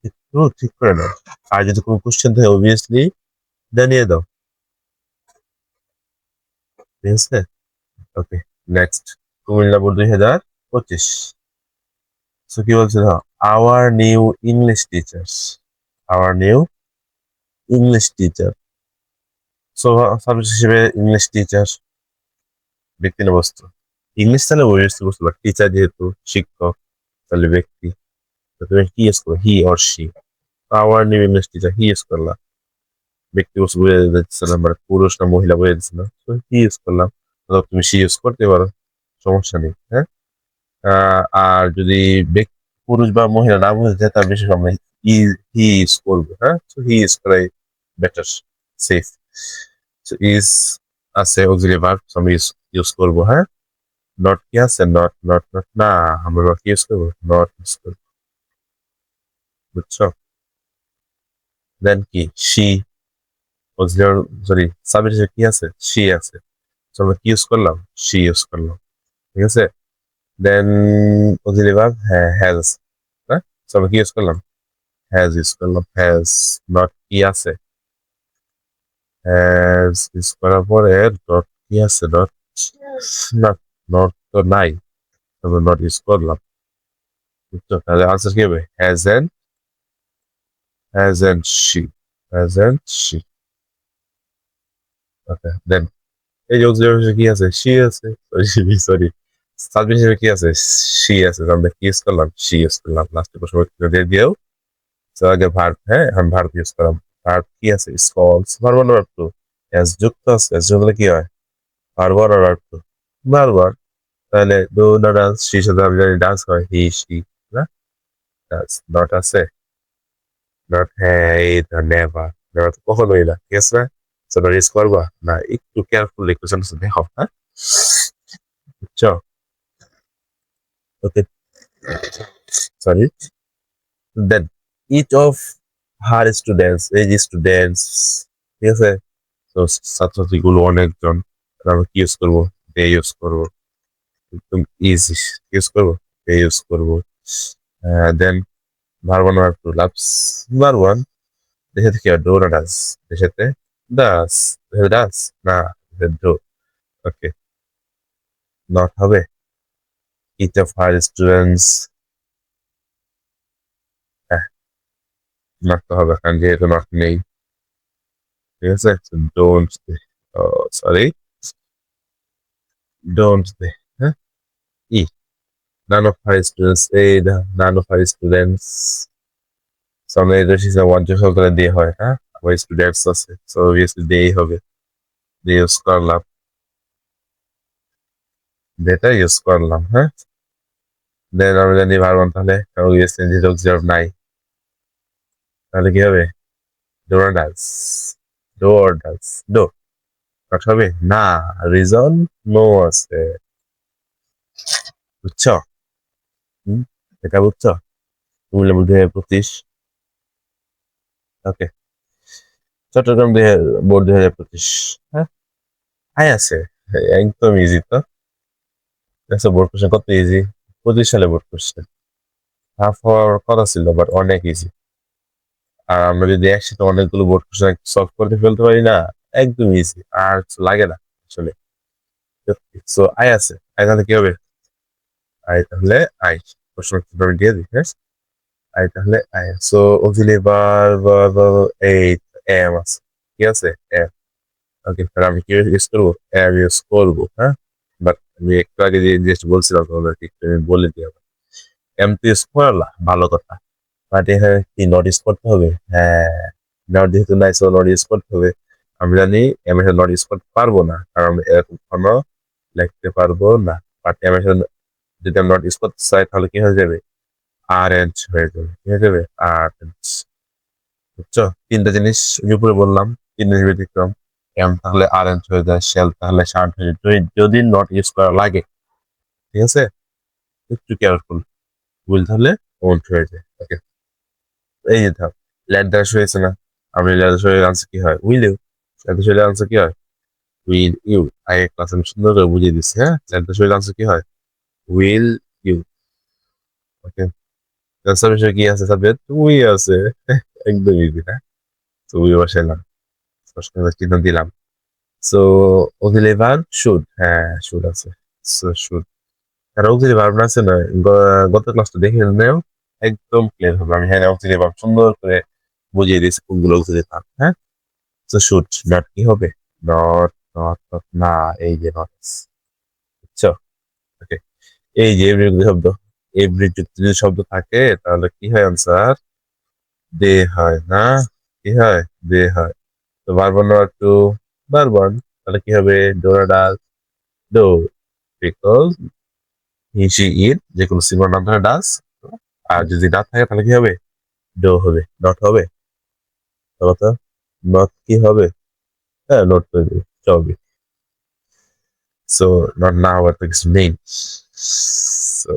একটু ঠিক করে নাও। আর যদি কোনো কোশ্চেন থাকে অবভিয়াসলি জানিয়ে দাও, ঠিক আছে? ওকে, নেক্সট। কুমিল্লা বোর্ড 2025। সো কি বলছে? Our new English teachers, our new English teacher. So subject হিসেবে ইংলিশ টিচার, ব্যক্তি না বস্তু? ইংলিশ তাহলে ওয়েস্ট বস্তু, টিচার যেহেতু শিক্ষক, তাহলে ব্যক্তি। তো তুমি কি ইউজ করো? He or she. Our new English teacher, he use করলাম। ব্যক্তি বস্তু বুঝে যাচ্ছে না, মানে পুরুষ না মহিলা বুঝে যাচ্ছে না, তো হি ইউজ করলাম। অথবা তুমি সি ইউজ করতে পারো, সমস্যা নেই, হ্যাঁ। আর যদি পুরুষ বা মহিলা না বুঝে যায়, তার বেশি আমরা হি ইউজ করবো, হ্যাঁ। তো হি ইউজ করাই বেটার, সেফ। ইজ আছে অক্সিলারি ভার্ব, আমি ইউজ করবো, হ্যাঁ। নট কি আছে? নট না, আমরা নট ইউজ করবো, নট ইউজ করবো, বুঝছো? দেন কি? শি অক্সিলারি, সরি, সাবজেক্ট কি আছে? শি আছে, তো আমরা কি ইউজ করলাম? শি ইউজ করলাম, ঠিক আছে। দেন অক্সিলারি ভার্ব, হ্যাঁ, হ্যাজ, হ্যাঁ, তো আমরা কি ইউজ করলাম? হ্যাজ ইউজ করলাম, হ্যাজ। নট কি আছে? হ্যাজ ইউজ করার পরে নট কি আছে? নট, নট, নট তো নাই, তবে নট ইউজ করলাম, বুঝছো? তাহলে আনসার কি হবে? Has and she, has and she. Okay, then এই যে অক্সিলারি কি আছে? শি আছে, সরি সরি, সাবজেক্ট হিসেবে কি আছে? শি আছে, তো আমরা কি ইউজ করলাম? শি ইউজ করলাম। লাস্টে প্রশ্ন দিয়ে দিয়েও, তো আগে ভার্ব, হ্যাঁ, এখন ভার্ব ইউজ করলাম। ভার্ব কি আছে? স্কলস, ভার্ব না ভার্ব টু? এস যুক্ত আছে, এস যুক্ত হলে কি হয়? ভার্ব না ভার্ব টু? ভার্ব। তাহলে ডু না ডান্স, শি সাথে আমি জানি ডান্স হয়, হি শি, না ডান্স। নট আছে, নট, হ্যাঁ, এই তো নেভার, নেভার তো কখনোই না, ঠিক আছে না? সো নট ইউজ করবা না, একটু কেয়ারফুলি কোশ্চেন দেখো, হ্যাঁ, বুঝছো? Okay, sorry. Then each of her students, এই যে স্টুডেন্টস, ঠিক আছে। তো ছাত্রছাত্রীগুলো অনেকজন, আমরা কি ইউজ করবো? দে ইউজ করবো। একদম ইজি, ইউজ করবো, দে ইউজ করবো। Then verb one verb two, loves verb one, দেশে কি হয়? ডো না ডাস? দেশেতে ডাস, দেশে ডাস না, দেশে ডো। ওকে, নট হবে। ইচ অফ হার স্টুডেন্টস, হ্যাঁ, নট তো হবে, কারণ যেহেতু নট নেই, ঠিক আছে। Don't they, sorry, don't they, হ্যাঁ, ই, none of her students, এই none of her students, সামনে এটা শিখছে ওয়াজ্য সহকারে দিয়ে হয়, হ্যাঁ, আবার স্টুডেন্টস আছে, সো অবভিয়াসলি দেই হবে, দিয়ে ইউজ করলাম, দেটা ইউজ করলাম, হ্যাঁ। দেন আমরা জানি ভার্বন, তাহলে অবভিয়াসলি যেহেতু অক্সিলারি নাই, তাহলে কি হবে? Do dance, do dance, do. Not হবে না, রিজন নো আছে, বুঝছো? হুম, এটা বুঝছো? Comilla board 2025। Okay, Chittagong board 2025, হ্যাঁ, আয় আছে, একদম ইজি তো। দেখছো বোর্ড কোশ্চেন কত ইজি, 25 সালে বোর্ড কোশ্চেন, হাফ হওয়ার কথা ছিল, বাট অনেক ইজি। আর আমরা যদি একসাথে অনেকগুলো বোর্ড কোশ্চেন সলভ করতে ফেলতে পারি না, একদম ইজি, আর কিছু লাগে না আসলে। সো আয় আছে, আয় তাহলে কি হবে? আই তাহলে আই, প্রশ্ন চিহ্ন দিয়ে দিই, হ্যাঁ। আই তাহলে আই, সো অক্সিলারি ভার্ব এই এম আছে, ঠিক আছে, এম। ওকে, তাহলে আমি কি ইউজ করবো? এম ইউজ করবো, হ্যাঁ। বাট আমি একটু আগে যে জিনিসটা বলছিলাম তোমাদেরকে একটু আমি বলে দিই। এম তো ইউজ করলা, ভালো কথা। বাট এখানে কি নট ইউজ করতে হবে? হ্যাঁ, নট যেহেতু নাই, সো নট ইউজ করতে হবে। আমি জানি এম এর নট ইউজ করতে পারবো না, কারণ আমি এরকম কোনো লিখতে পারবো না। বাট এম এর যদি আমি নট ইউজ করতে চাই তাহলে কি হয়ে যাবে? আরেঞ্জ হয়ে যাবে, কি হয়ে যাবে? আরেঞ্জ। বুঝছো? তিনটা জিনিস আমি উপরে বললাম, তিন জিনিস ব্যতিক্রম। এম তাহলে অরেঞ্জ হয়ে যায়, শেল তাহলে শার্ট হয়ে যায়, যদি নট ইউজ করা লাগে, ঠিক আছে। একটু কেয়ারফুল। উইল তাহলে ওন্ট হয়ে যায়। ওকে, এই যে থাক, ল্যাড দাস হয়েছে না? আমি ল্যাড দাসের আনসার কি হয়? Will you. ল্যাড দাসের আনসার কি হয়? Will you. আগে ক্লাস আমি সুন্দর করে বুঝিয়ে দিচ্ছি, হ্যাঁ। ল্যাড দাসের আনসার কি হয়? Will you. ওকে, আনসার বিষয়ে কি আছে? সাবজেক্ট উই আছে। একদম ইজি, হ্যাঁ। তো উই বসাইলাম, প্রশ্ন চিহ্ন দিলাম। সো অক্সিলারি ভার্ব শুড, হ্যাঁ শুড আছে। সো শুড, আর অক্সিলারি ভার্ব আছে না, গত ক্লাসটা দেখে নেও, একদম ক্লিয়ার হবে। আমি হ্যাঁ অক্সিলারি ভার্ব সুন্দর করে বুঝিয়ে দিয়েছি কোনগুলো অক্সিলারি ভার্ব, হ্যাঁ। সো শুড, নট কি হবে? নট, নট না, এই যে নট, বুঝছো? ওকে, এই যে এভরি শব্দ, এভরি যদি শব্দ থাকে তাহলে কি হয়? আনসার দে হয় না? কি হয়? দে হয়। তো verb number two, verb one, তাহলে কি হবে? Dora does, do, because he see it, যে কোনো সিঙ্গুলার নাম ধরে ডাস। আর যদি না থাকে তাহলে কি হবে? ডো হবে, নট হবে। কথা, নট কি হবে? হ্যাঁ, নট হয়ে যাবে, চলবে। সো নট না হওয়ার তো কিছু নেই। সো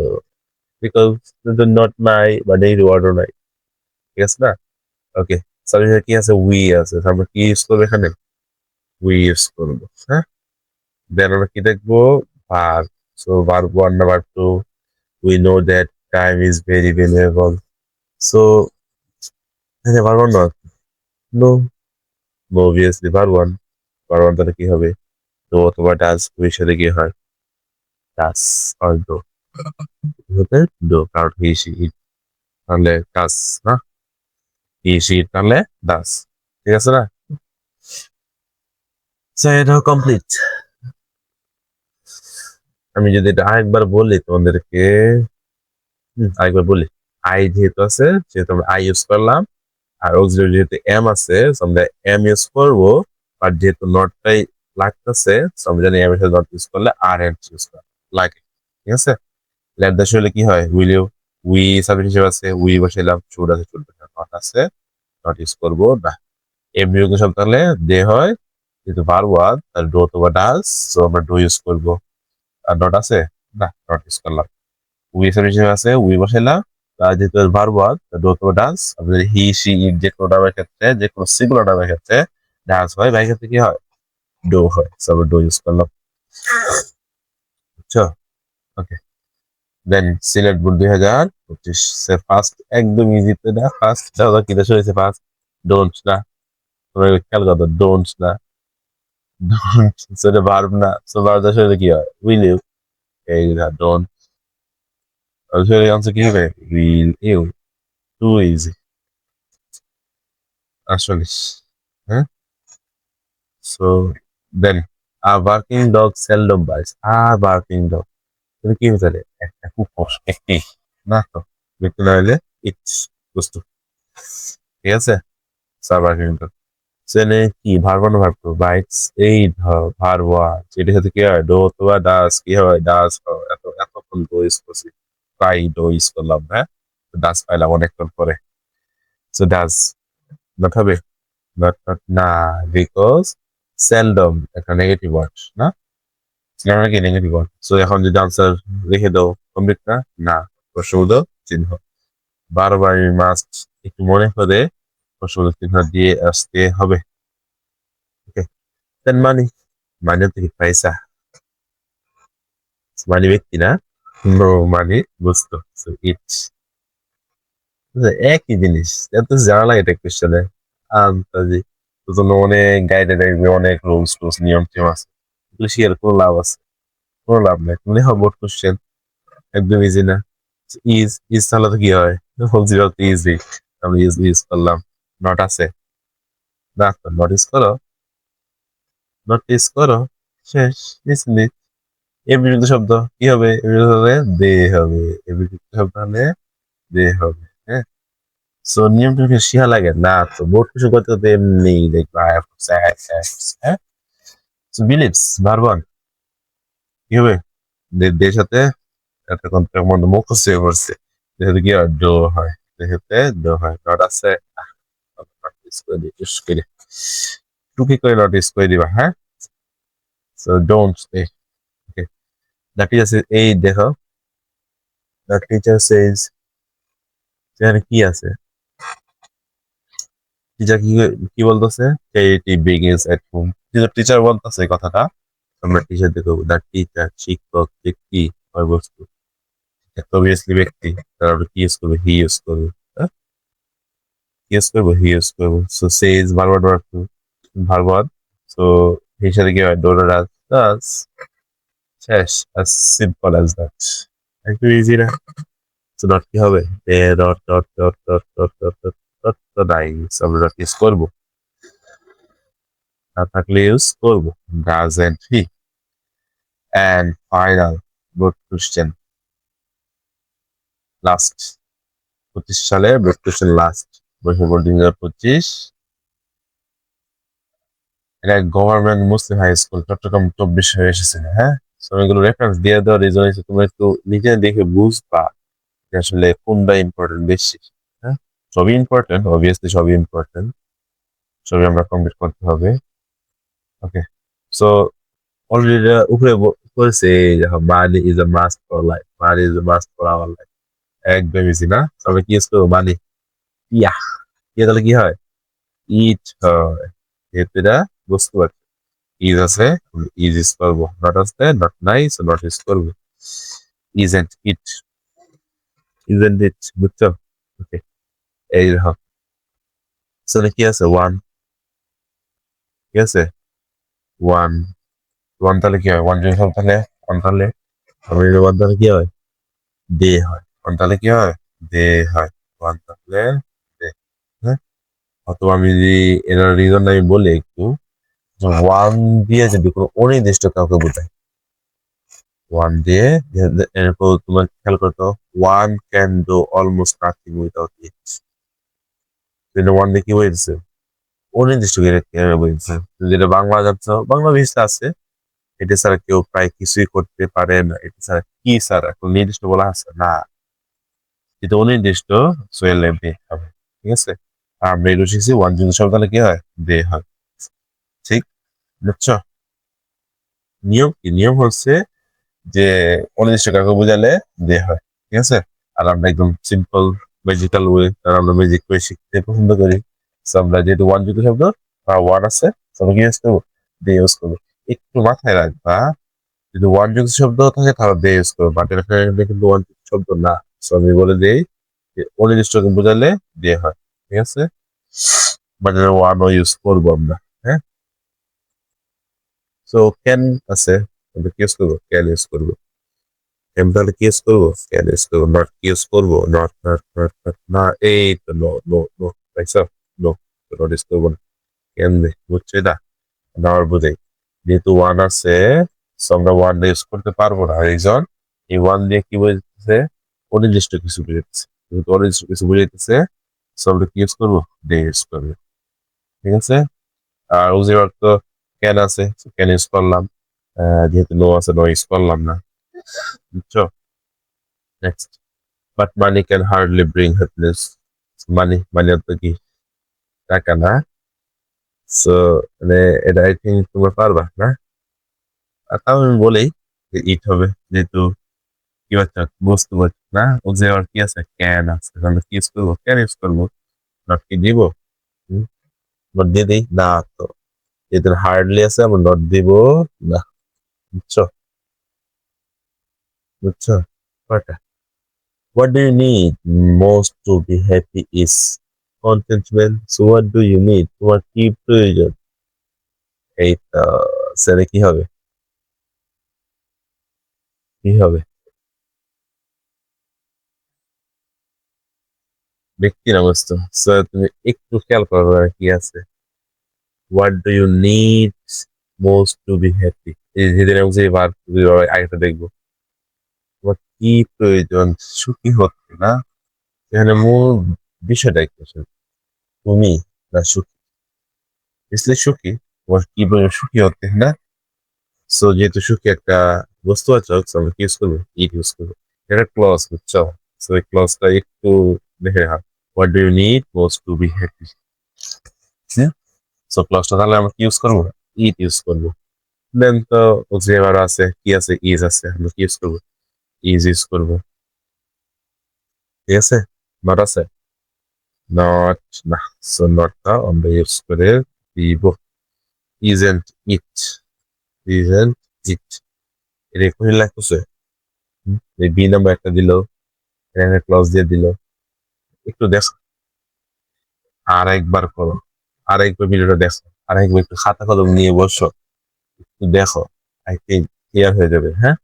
বিকজ নট নাই বা নেই, ওয়ার্ডও নাই, ঠিক আছে না? ওকে, সাবজেক্টে কি আছে? উই আছে, আমরা কি ইউজ করবো এখানে? উই ইউজ করবো, হ্যাঁ। দেন আমরা কি দেখবো? ভার্ব। সো ভার্ব ওয়ান না verb two, we know that time is very valuable. So, এখানে ভার্ব ওয়ান না? No, no obviously verb one. Verb one তাহলে কি হবে? তো অথবা ডাজ, উইর সাথে কি হয়? ডাজ আর ডো হতে ডো, কারণ হি সি ইট তাহলে ডাজ না, হি সি ইট তাহলে ডাজ, ঠিক আছে না? সো এটাও কমপ্লিট। আমি যদি এটা আরেকবার বলি তোমাদেরকে, আরেকবার বলি। আই যেহেতু আছে সেহেতু আমরা আই ইউজ করলাম, আর অক্সিলারি যেহেতু এম আছে আমরা এম ইউজ করবো। বাট যেহেতু নটটাই লাগতেছে, আমরা জানি এম এর সাথে নট ইউজ করলে আর এন্ড ইউজ করা লাগে, ঠিক আছে। লেট দাস হলে কি হয়? উইল ইউ, উই সাবজেক্ট হিসেবে আছে, উই বসাইলাম, শুড আছে, শুড নট আছে, নট ইউজ করবো না। এম বিয়োগ সব তাহলে দে হয়, যেহেতু ভার্ব ওয়ান তাহলে ডো অথবা ডাজ, সো আমরা ডো ইউজ করবো। আর নট আছে না, নট ইউজ করলাম। উই সাবজেক্ট হিসেবে আছে, উই বসাইলাম, আর যেহেতু ভার্ব ওয়ান ডো অথবা ডাজ, আমাদের হি সি ইট যে কোনো নামের ক্ষেত্রে, যে কোনো সিঙ্গুলার নামের ক্ষেত্রে ডাজ হয়, বাই ক্ষেত্রে কি হয়? ডো হয়, সো আমরা ডো ইউজ করলাম, বুঝছো? ওকে, দেন সিলেট বোর্ড 2025 ফার্স্ট, একদম ইজিতে না, ফার্স্ট কি দেশ হয়েছে? ফার্স্ট ডোন্ট না, তোমরা খেয়াল করো, ডোন্ট না, ডোন্ট সেটা ভার্ব না, সো ভার্ব দেশ হলে কি হয়? Will you. এই না, ডোন্ট, আসলে আনসার কি হবে? Will you. টু ইজি আসলে, হ্যাঁ। So then a working dog seldom bites, a working dog, তুমি কি হতে? একটা কুকুর, একটি না তো, ব্যক্তি না হলে ইটস বস্তু, ঠিক আছে। সার্ভার কিন্তু সেনে কি ভার্ব না ভার্ব টু? বাইটস, এই ভার্ব ওয়ান, এটার সাথে কি হয়? ডো অথবা ডাস, কি হয়? ডাস হয়। এতক্ষণ ডো ইউজ করছি, প্রায় ডো ইউজ করলাম, হ্যাঁ। ডাস পাইলাম অনেকক্ষণ পরে, সো ডাস নট হবে, নট নট না, বিকজ সেলডম একটা নেগেটিভ ওয়ার্ড না, সেলডম কি নেগেটিভ ওয়ার্ড। সো এখন যদি আনসার লিখে দাও কমপ্লিট না, না, প্রশ্নবোধক চিহ্ন। বারবার মাস্ট একটু মনে করে প্রশ্নবোধক চিহ্ন দিয়ে আসতে হবে। ওকে, দেন মানি, মানে হচ্ছে কি? পয়সা। মানে ব্যক্তি না, নো মানে বস্তু, সো ইটস একই জিনিস। এত জানা লাগে এটা কোশ্চেনে, আন্তাজি। তো জন্য অনেক গাইডে দেখবে, অনেক রুলস টুলস নিয়ম টিয়ম আছে, এগুলো শেয়ার কোনো লাভ আছে? কোনো লাভ নেই। তুমি লেখো বোর্ড কোশ্চেন, একদম ইজি না? ইজ ইজ তাহলে তো কি হয়? বলছি তো ইজি। আমরা ইজ ইউজ করলাম। নট আছে? না তো নট ইউজ করো, নট ইউজ করো। শেষ। ইসলি এমনি যুক্ত শব্দ কি হবে? এমনি যুক্ত হলে দে হবে। এমনি যুক্ত শব্দ হলে দে হবে। হ্যাঁ? সো নিয়মটা কি শিখা লাগে? না তো বোর্ড কিছু করতে করতে এমনি দেখবা হ্যাঁ? সো বিলিভস ভার্ব ওয়ান কি হবে? দের সাথে একটা কন্ট্রাক্ট মধ্যে মুখস্থ হয়ে পড়ছে। যেহেতু কি হয় ডো হয়। যেহেতু ডো হয়। নট আছে নোটিস করে দিই করে টুকি করে নোটিস করে দিবা হ্যাঁ so don't okay the teacher says এই দেখো দ্য টিচার সেজ এখানে কি আছে টিচার কি কি বলতেছে charity begins at home teacher বলতেছে এই কথাটা আমরা টিচার দেখো দ্য টিচার শিক্ষক যে কি হয় বস্তু একটা অবভিয়াসলি ব্যক্তি তারা কি ইউজ করবে হি ইউজ করবে হ্যাঁ কি ইউজ করবো হি ইউজ করবো সো সেজ ভার্ব ভার্ব সো হিসাবে কি হয় ডোরা ডাজ শেষ as simple as that একটু ইজি না তো ডট কি হবে A dot dot dot dot dot dot dot dot তো নাইস আমরা ডট ইউজ করবো না থাকলে ইউজ করবো doesn't he and final good question last 25 সালে গুড কোশ্চেন লাস্ট বছর 2025 এটা government Muslim high school Chittagong 24 হয়ে এসেছে হ্যাঁ তো এগুলো রেফারেন্স দিয়ে দেওয়ার রিজন হচ্ছে তোমরা একটু নিজে দেখে বুঝবা যে আসলে কোনটা ইম্পর্টেন্ট বেশি হ্যাঁ সবই ইম্পর্টেন্ট অবভিয়াসলি সবই ইম্পর্টেন্ট সবই আমরা কমপ্লিট করতে হবে ওকে সো অলরেডি উপরে করেছে দেখো money is a must for life money is a must for our life একদম ইজি না তবে কি ইউজ করবো মানি ইয়া ইয়া তাহলে কি হয় ইট হয় যেহেতু এটা বুঝতে পারছি ইজ আছে ইজ ইউজ করবো নট আছে নট নাই সো নট ইউজ করবো ইজেন্ট ইট ইজেন্ট ইট বুঝছো ওকে এই দেখো সো কি আছে ওয়ান ঠিক আছে ওয়ান ওয়ান তাহলে কি হয় ওয়ান যদি সব তাহলে ওয়ান তাহলে আমি ওয়ান তাহলে কি হয় ডে হয় ওয়ান তাহলে কি হয় ডে হয় ওয়ান তাহলে ডে হ্যাঁ অথবা আমি যদি এর রিজন আমি বলি একটু ওয়ান দিয়ে যদি কোনো অনির্দিষ্ট কাউকে বোঝায় ওয়ান দিয়ে এরপর তোমার খেয়াল করতো one can do almost nothing without it কিন্তু ওয়ান দিয়ে কি বলছে অনির্দিষ্ট বলছে যেটা বাংলা যাচ্ছ বাংলা বিষয় আছে এটা ছাড়া কেউ প্রায় কিছুই করতে পারে না এটা ছাড়া কি স্যার এখন নির্দিষ্ট বলা আছে না যেটা অনির্দিষ্ট সোয়েল লেভে হবে ঠিক আছে আর আমরা এগুলো শিখছি ওয়ান জিনিস তাহলে কি হয় দে হয় ঠিক বুঝছো নিয়ম কি নিয়ম হচ্ছে যে অনির্দিষ্ট কাউকে বোঝালে দে হয় ঠিক আছে আর আমরা একদম সিম্পল ম্যাজিক্যাল ওয়ে কারণ আমরা ম্যাজিক ওয়ে শিখতে পছন্দ করি So আমরা যেহেতু ওয়ান যুক্ত শব্দ বা ওয়ান আছে তো আমরা কি ইউজ করবো দে ইউজ করবো একটু মাথায় রাখবা যদি ওয়ান যুক্ত শব্দ থাকে তাহলে দে ইউজ করবো বাট এখানে কিন্তু ওয়ান যুক্ত শব্দ না সো আমি বলে দিই যে অনির্দিষ্ট বোঝালে দে হয় ঠিক আছে বাট ওয়ানও ইউজ করবো আমরা হ্যাঁ সো ক্যান আছে আমরা কি ইউজ করবো ক্যান ইউজ করবো আমি তাহলে কি ইউজ করবো ক্যান ইউজ করবো নট কি ইউজ করবো নট নট নট নট না এই তো নো নো নো পাইছো নো নট ইউজ করবো না ক্যান দে বুঝছো এটা না আর বুঝাই যেহেতু ওয়ান আছে so আমরা ওয়ান ইউজ করতে পারবো না রিজন এই ওয়ান দিয়ে কি বোঝাচ্ছে অনির্দিষ্ট কিছু বোঝাচ্ছে যেহেতু অনির্দিষ্ট কিছু বোঝাইতেছে so আমরা কি ইউজ করবো দে ইউজ করবো ঠিক আছে আর উজির অর্থ ক্যান আছে ক্যান ইউজ করলাম যেহেতু নো আছে নো ইউজ করলাম না বুঝছো next but money can hardly bring happiness money অর্থ কি টাকা না সো মানে এটা আই থিঙ্ক তোমরা পারবা না আর তাও আমি বলি যে ইট হবে যেহেতু কি হচ্ছে বুঝতে পারছি না ও যে আর কি আছে ক্যান আছে তাহলে কি ইউজ করবো ক্যান ইউজ করবো নট কি দিব নট দিয়ে দিই না তো যেহেতু হার্ডলি আছে আমরা নট দিব না বুঝছো বুঝছো কয়টা what do you need most to be happy is contentment so what do you need তোমার কি প্রয়োজন এই তো সেটা কি হবে কি হবে ব্যক্তি না বস্তু। সো তুমি একটু খেয়াল করো আর কি আছে। What do you need most to be happy? এই ধীরে ধীরে বুঝে এবার আগেটা দেখবো। তোমার কি প্রয়োজন সুখী হতে, না? এখানে মূল বিষয়টা কি আসলে? তুমি না সুখী? इसलिए সুখী, তোমার কি প্রয়োজন সুখী হতে, না? সো যেহেতু সুখী একটা বস্তুবাচক, so আমরা কি ইউজ করবো? ইট ইউজ করবো। এটা ক্লজ, বুঝছো? সো এই ক্লজটা একটু দেখে রাখা। What do you need most to be happy? So ক্লজটা তাহলে আমরা কি ইউজ করবো? ইট ইউজ করবো। দেন তো জেভার আছে, কি আছে? ইজ আছে, আমরা কি ইউজ করবো? ইজ ইউজ করবো। ঠিক আছে? নট আছে? নট, না। সো নটটা আমরা ইউজ করে দিব ইজেন্ট ইট। Isn't it. এটা এক্ষুনি লাগতেছে। এই বি নাম্বার একটা দিল, এখানে ক্লজ দিয়ে দিল। একটু দেখো, আর একবার করো, আর একবার ভিডিওটা দেখো, আর একবার একটু খাতা কলম নিয়ে বসো, একটু দেখো। আই থিঙ্ক ক্লিয়ার হয়ে যাবে, হ্যাঁ?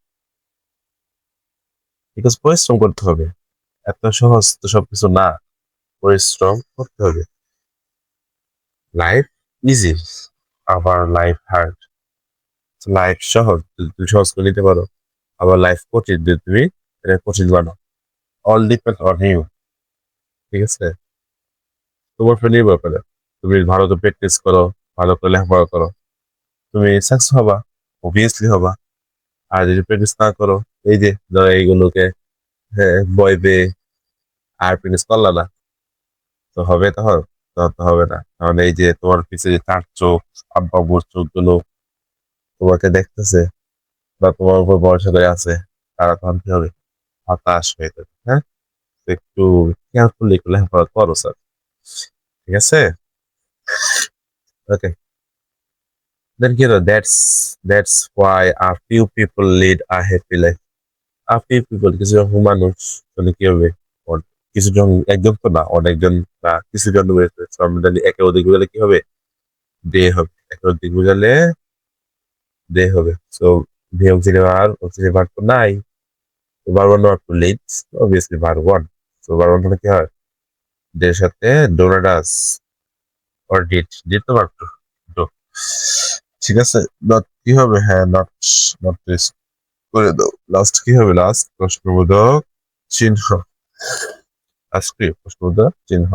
বিকজ পরিশ্রম করতে হবে, এত সহজ তো সবকিছু না। পরিশ্রম করতে হবে। লাইফ ইজি, আবার লাইফ হার্ড। লাইফ সহজ যদি তুমি সহজ করে নিতে পারো, আবার লাইফ কঠিন যদি তুমি এটা কঠিন বানাও। All depend on you. ঠিক আছে? তোমার উপর নির্ভর করে। তুমি ভালো তো প্র্যাকটিস করো, ভালো করে লেখাপড়া করো, তুমি সাকসেস হবা, অবভিয়াসলি হবা। আর যদি প্র্যাকটিস না করো, এই যে ধরো এইগুলোকে, হ্যাঁ, বই বে আর প্র্যাকটিস করলা না, তো হবে তখন? তখন তো হবে না। কারণ এই যে তোমার পিছে যে চার চোখ, আব্বা আব্বুর চোখ গুলো তোমাকে দেখতেছে বা তোমার উপর ভরসা করে আছে, তারা তখন কি হবে? হতাশ হয়ে যাবে, হ্যাঁ? তো একটু কেয়ারফুলি একটু লেখাপড়া করো, স্যার। ঠিক আছে? ওকে। দেন কি হলো? That's why a few people lead a happy life. A few people, কিছু জন মানুষ, মানে কি হবে? কিছু জন, একজন তো না, অনেকজন বা কিছু জন রয়েছে। So আমরা জানি একে অধিক বোঝালে কি হবে? দে হবে। একে অধিক বোঝালে দে হবে। So they auxiliary auxiliary verb তো নাই। তো verb one verb two leads, obviously verb one. So verb one হলে কি হয়? দের সাথে ডোনাডাস অর ডিড, ডিড তো ভার্ব টু ডু। ঠিক আছে? নট কি হবে? হ্যাঁ, নট, নট করে দাও। লাস্ট কি হবে? লাস্ট প্রশ্নবোধক চিহ্ন। লাস্ট কি প্রশ্নবোধক চিহ্ন?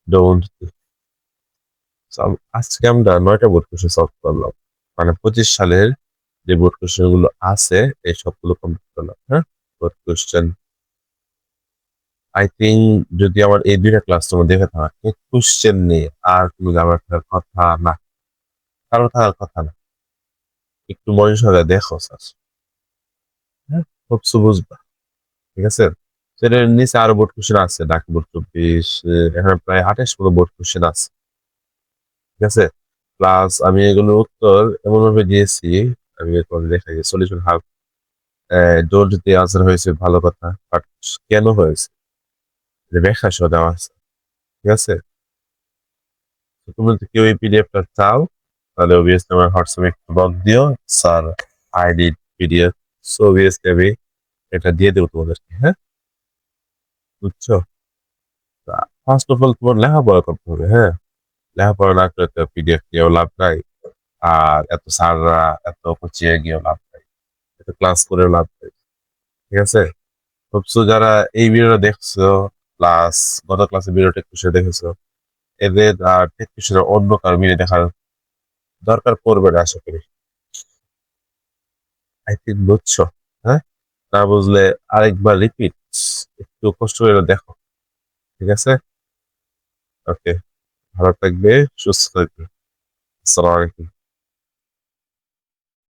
ডোন্ট। আজকে আমরা 9টা বোর্ড কোশ্চেন সলভ করলাম। মানে 25 সালের যে বোর্ড কোশ্চেন গুলো আছে এই সবগুলো কমপ্লিট করলাম, হ্যাঁ? বোর্ড কোশ্চেন আই থিঙ্ক যদি আমার এই 2টা ক্লাস তোমরা দেখে থাকো, কোশ্চেন নিয়ে আর কোনো জানার থাকার কথা না, কারো থাকার কথা না। একটু মনোযোগ সহকারে দেখো স্যার, হ্যাঁ? খুব বুঝবা। ঠিক আছে? সেটার নিচে আরো বোর্ড কোশ্চেন আছে, ঢাকা বোর্ড 24, এখানে প্রায় 28 মতো বোর্ড কোশ্চেন আছে। ঠিক আছে? প্লাস আমি এগুলোর উত্তর এমন ভাবে দিয়েছি, আমি এরপর দেখা গেছে সলিউশন হাব ডোন্ট দিয়ে আনসার হয়েছে, ভালো কথা, বাট কেন হয়েছে এটা ব্যাখ্যা সহ দেওয়া আছে। ঠিক আছে? তো তুমি যদি কেউ এই পিডিএফটা চাও, তাহলে অবভিয়াসলি আমার হোয়াটসঅ্যাপে একটু লক দিও, sir I need PDF. So obviously আমি এটা দিয়ে দেবো তোমাদেরকে, হ্যাঁ? বুঝছো? ফার্স্ট অফ অল তোমার লেখাপড়া করতে হবে, হ্যাঁ? লেখাপড়া না করে তো পিডিএফ নিয়েও লাভ নাই, আর এত স্যাররা এত কোচিয়ে গিয়েও লাভ নাই, এত ক্লাস করেও লাভ নাই। ঠিক আছে? ভাবছো যারা এই ভিডিওটা দেখছো, প্লাস গত ক্লাসে ভিডিও টেকনিশিয়ান দেখেছো, এদের আর টেকনিশিয়ান অন্য কারো ভিডিও দেখার দরকার পড়বে না আশা করি। আই থিঙ্ক বুঝছো, হ্যাঁ? না বুঝলে আরেকবার রিপিট, একটু কষ্ট করে দেখো। ঠিক আছে? ওকে, ভালো থাকবে, সুস্থ থাকবে। আসসালামু আলাইকুম।